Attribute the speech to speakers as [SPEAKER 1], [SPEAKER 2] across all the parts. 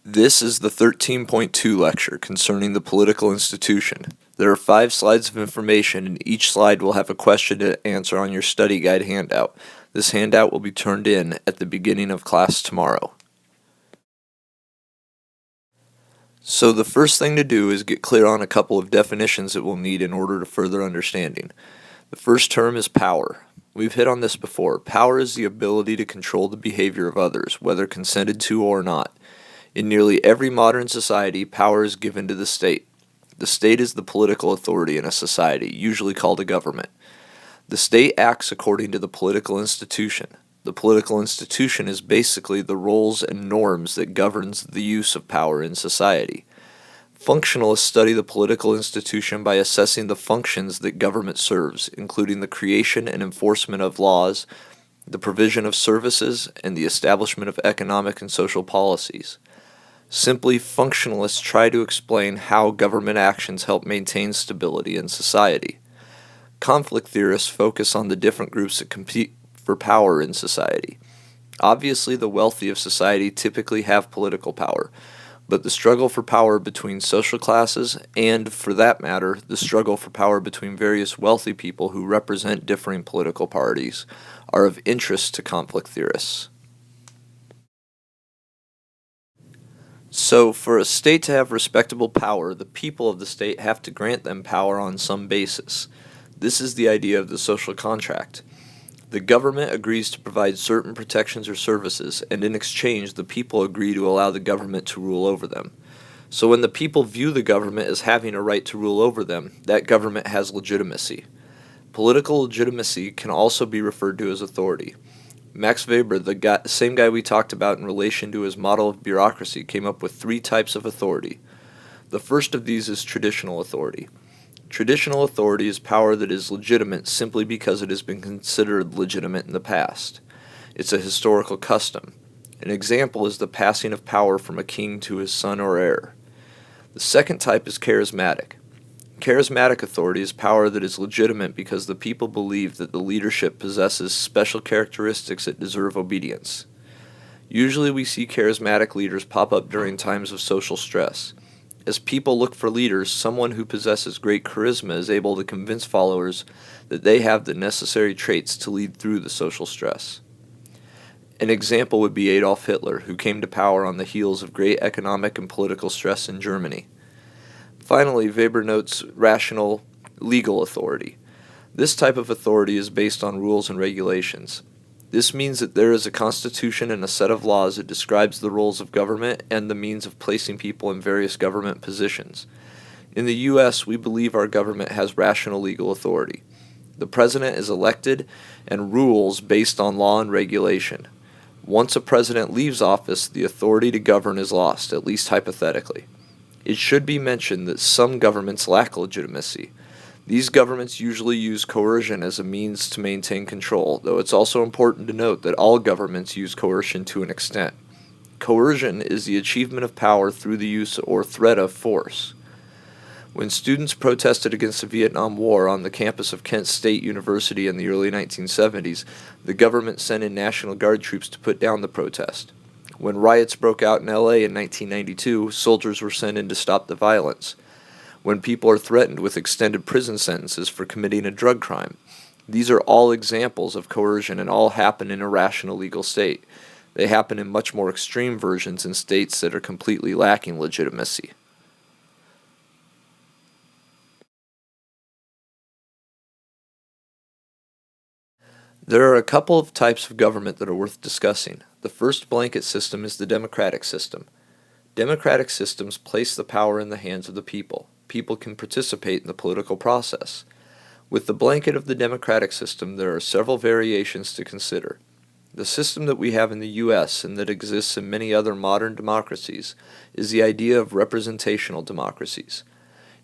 [SPEAKER 1] This is the 13.2 lecture concerning the political institution. There are 5 slides of information, and each slide will have a question to answer on your study guide handout. This handout will be turned in at the beginning of class tomorrow. So the first thing to do is get clear on a couple of definitions that we'll need in order to further understanding. The first term is power. We've hit on this before. Power is the ability to control the behavior of others, whether consented to or not. In nearly every modern society, power is given to the state. The state is the political authority in a society, usually called a government. The state acts according to the political institution. The political institution is basically the roles and norms that governs the use of power in society. Functionalists study the political institution by assessing the functions that government serves, including the creation and enforcement of laws, the provision of services, and the establishment of economic and social policies. Simply, functionalists try to explain how government actions help maintain stability in society. Conflict theorists focus on the different groups that compete for power in society. Obviously, the wealthy of society typically have political power, but the struggle for power between social classes, and, for that matter, the struggle for power between various wealthy people who represent differing political parties, are of interest to conflict theorists. So, for a state to have respectable power, the people of the state have to grant them power on some basis. This is the idea of the social contract. The government agrees to provide certain protections or services, and in exchange, the people agree to allow the government to rule over them. So when the people view the government as having a right to rule over them, that government has legitimacy. Political legitimacy can also be referred to as authority. Max Weber, the same guy we talked about in relation to his model of bureaucracy, came up with 3 types of authority. The first of these is traditional authority. Traditional authority is power that is legitimate simply because it has been considered legitimate in the past. It's a historical custom. An example is the passing of power from a king to his son or heir. The second type is charismatic. Charismatic authority is power that is legitimate because the people believe that the leadership possesses special characteristics that deserve obedience. Usually we see charismatic leaders pop up during times of social stress. As people look for leaders, someone who possesses great charisma is able to convince followers that they have the necessary traits to lead through the social stress. An example would be Adolf Hitler, who came to power on the heels of great economic and political stress in Germany. Finally, Weber notes rational legal authority. This type of authority is based on rules and regulations. This means that there is a constitution and a set of laws that describes the roles of government and the means of placing people in various government positions. In the U.S., we believe our government has rational legal authority. The president is elected and rules based on law and regulation. Once a president leaves office, the authority to govern is lost, at least hypothetically. It should be mentioned that some governments lack legitimacy. These governments usually use coercion as a means to maintain control, though it's also important to note that all governments use coercion to an extent. Coercion is the achievement of power through the use or threat of force. When students protested against the Vietnam War on the campus of Kent State University in the early 1970s, the government sent in National Guard troops to put down the protest. When riots broke out in LA in 1992, soldiers were sent in to stop the violence. When people are threatened with extended prison sentences for committing a drug crime. These are all examples of coercion and all happen in a rational legal state. They happen in much more extreme versions in states that are completely lacking legitimacy. There are a couple of types of government that are worth discussing. The first blanket system is the democratic system. Democratic systems place the power in the hands of the people. People can participate in the political process. With the blanket of the democratic system, there are several variations to consider. The system that we have in the U.S. and that exists in many other modern democracies is the idea of representational democracies.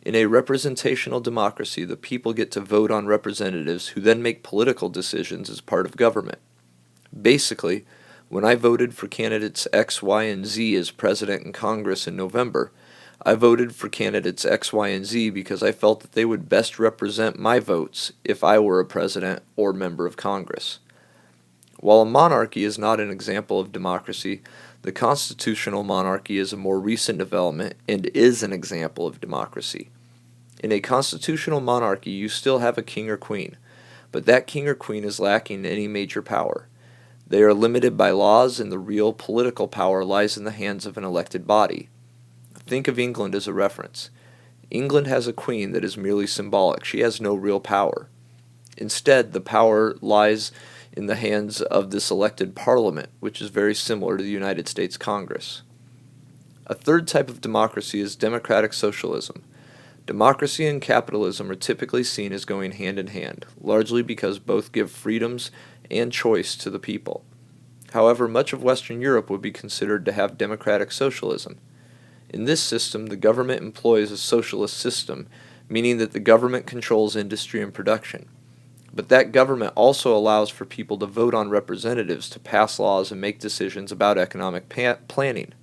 [SPEAKER 1] In a representational democracy, the people get to vote on representatives who then make political decisions as part of government. Basically, when I voted for candidates X, Y, and Z as president and Congress in November, I voted for candidates X, Y, and Z because I felt that they would best represent my votes if I were a president or member of Congress. While a monarchy is not an example of democracy, The constitutional monarchy is a more recent development and is an example of democracy. In a constitutional monarchy, you still have a king or queen, but that king or queen is lacking any major power. They are limited by laws, and the real political power lies in the hands of an elected body. Think of England as a reference. England has a queen that is merely symbolic. She has no real power. Instead, the power lies in the hands of this elected parliament, which is very similar to the United States Congress. A third type of democracy is democratic socialism. Democracy and capitalism are typically seen as going hand in hand, largely because both give freedoms and choice to the people. However, much of Western Europe would be considered to have democratic socialism. In this system, the government employs a socialist system, meaning that the government controls industry and production. But that government also allows for people to vote on representatives to pass laws and make decisions about economic planning.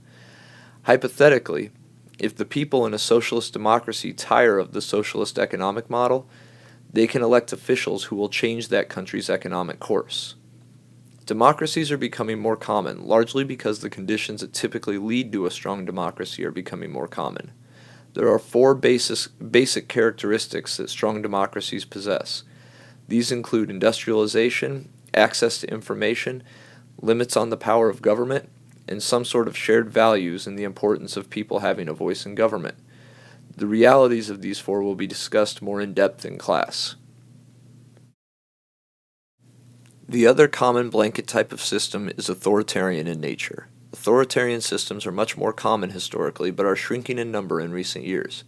[SPEAKER 1] Hypothetically, if the people in a socialist democracy tire of the socialist economic model, they can elect officials who will change that country's economic course. Democracies are becoming more common, largely because the conditions that typically lead to a strong democracy are becoming more common. There are four basic characteristics that strong democracies possess. These include industrialization, access to information, limits on the power of government, and some sort of shared values and the importance of people having a voice in government. The realities of these four will be discussed more in depth in class. The other common blanket type of system is authoritarian in nature. Authoritarian systems are much more common historically, but are shrinking in number in recent years.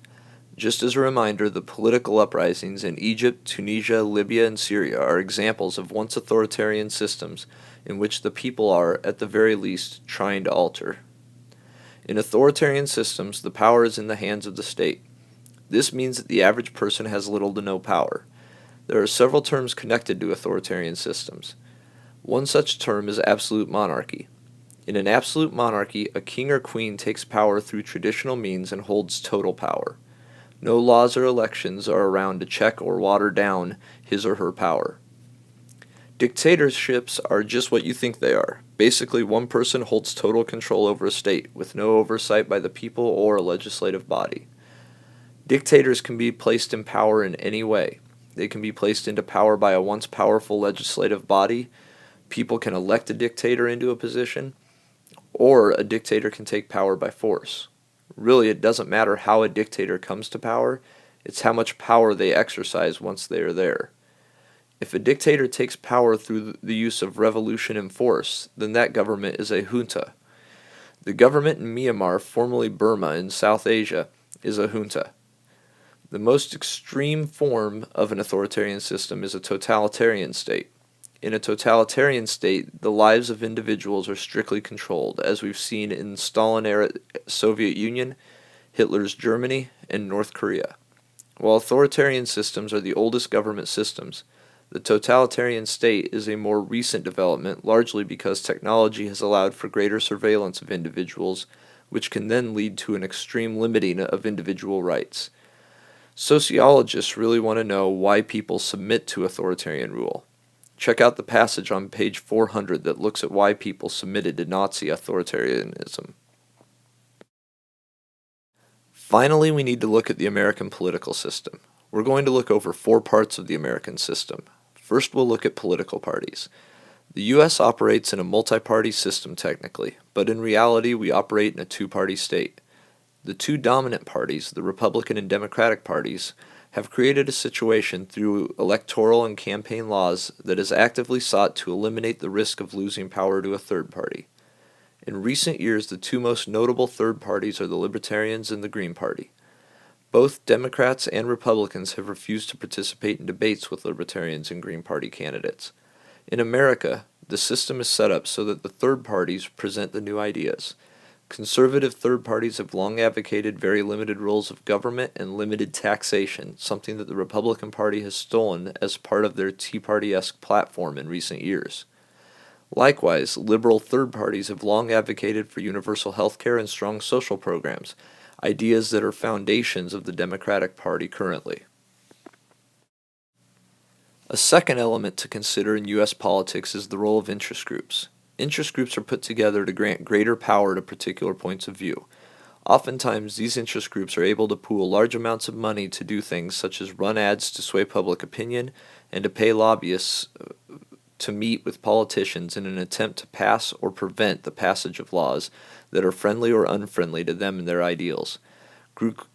[SPEAKER 1] Just as a reminder, the political uprisings in Egypt, Tunisia, Libya, and Syria are examples of once authoritarian systems in which the people are, at the very least, trying to alter. In authoritarian systems, the power is in the hands of the state. This means that the average person has little to no power. There are several terms connected to authoritarian systems. One such term is absolute monarchy. In an absolute monarchy, a king or queen takes power through traditional means and holds total power. No laws or elections are around to check or water down his or her power. Dictatorships are just what you think they are. Basically, one person holds total control over a state, with no oversight by the people or a legislative body. Dictators can be placed in power in any way. They can be placed into power by a once powerful legislative body. People can elect a dictator into a position, or a dictator can take power by force. Really, it doesn't matter how a dictator comes to power, it's how much power they exercise once they are there. If a dictator takes power through the use of revolution and force, then that government is a junta. The government in Myanmar, formerly Burma in South Asia, is a junta. The most extreme form of an authoritarian system is a totalitarian state. In a totalitarian state, the lives of individuals are strictly controlled, as we've seen in Stalin-era Soviet Union, Hitler's Germany, and North Korea. While authoritarian systems are the oldest government systems, the totalitarian state is a more recent development, largely because technology has allowed for greater surveillance of individuals, which can then lead to an extreme limiting of individual rights. Sociologists really want to know why people submit to authoritarian rule. Check out the passage on page 400 that looks at why people submitted to Nazi authoritarianism. Finally, we need to look at the American political system. We're going to look over four parts of the American system. First, we'll look at political parties. The U.S. operates in a multi-party system technically, but in reality we operate in a two-party state. The two dominant parties, the Republican and Democratic parties, have created a situation through electoral and campaign laws that has actively sought to eliminate the risk of losing power to a third party. In recent years, the two most notable third parties are the Libertarians and the Green Party. Both Democrats and Republicans have refused to participate in debates with Libertarians and Green Party candidates. In America, the system is set up so that the third parties present the new ideas. Conservative third parties have long advocated very limited roles of government and limited taxation, something that the Republican Party has stolen as part of their Tea Party-esque platform in recent years. Likewise, liberal third parties have long advocated for universal health care and strong social programs, ideas that are foundations of the Democratic Party currently. A second element to consider in U.S. politics is the role of interest groups. Interest groups are put together to grant greater power to particular points of view. Oftentimes, these interest groups are able to pool large amounts of money to do things such as run ads to sway public opinion and to pay lobbyists to meet with politicians in an attempt to pass or prevent the passage of laws that are friendly or unfriendly to them and their ideals.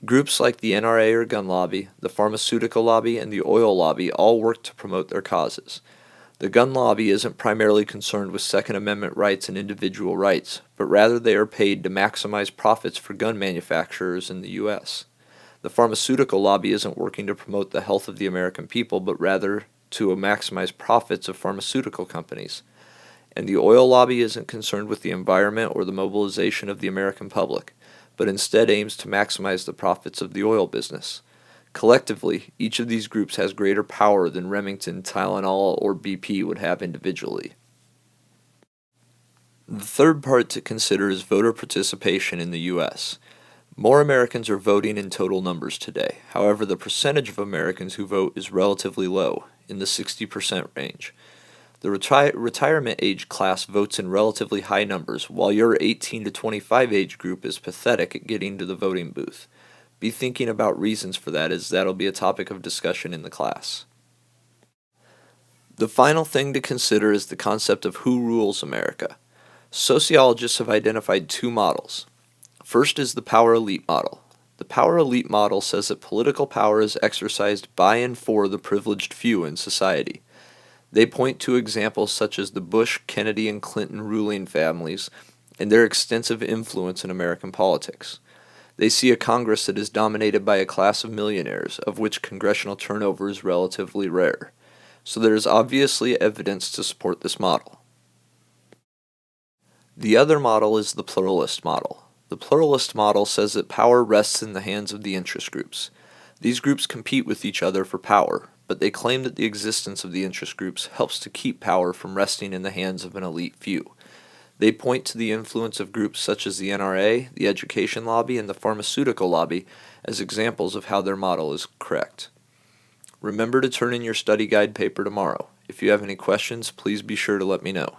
[SPEAKER 1] Groups like the NRA or gun lobby, the pharmaceutical lobby, and the oil lobby all work to promote their causes. The gun lobby isn't primarily concerned with Second Amendment rights and individual rights, but rather they are paid to maximize profits for gun manufacturers in the U.S. The pharmaceutical lobby isn't working to promote the health of the American people, but rather to maximize profits of pharmaceutical companies. And the oil lobby isn't concerned with the environment or the mobilization of the American public, but instead aims to maximize the profits of the oil business. Collectively, each of these groups has greater power than Remington, Tylenol, or BP would have individually. The third part to consider is voter participation in the U.S. More Americans are voting in total numbers today. However, the percentage of Americans who vote is relatively low, in the 60% range. The retirement age class votes in relatively high numbers, while your 18 to 25 age group is pathetic at getting to the voting booth. Be thinking about reasons for that, as that'll be a topic of discussion in the class. The final thing to consider is the concept of who rules America. Sociologists have identified two models. First is the power elite model. The power elite model says that political power is exercised by and for the privileged few in society. They point to examples such as the Bush, Kennedy, and Clinton ruling families and their extensive influence in American politics. They see a Congress that is dominated by a class of millionaires, of which congressional turnover is relatively rare. So there is obviously evidence to support this model. The other model is the pluralist model. The pluralist model says that power rests in the hands of the interest groups. These groups compete with each other for power, but they claim that the existence of the interest groups helps to keep power from resting in the hands of an elite few. They point to the influence of groups such as the NRA, the education lobby, and the pharmaceutical lobby as examples of how their model is correct. Remember to turn in your study guide paper tomorrow. If you have any questions, please be sure to let me know.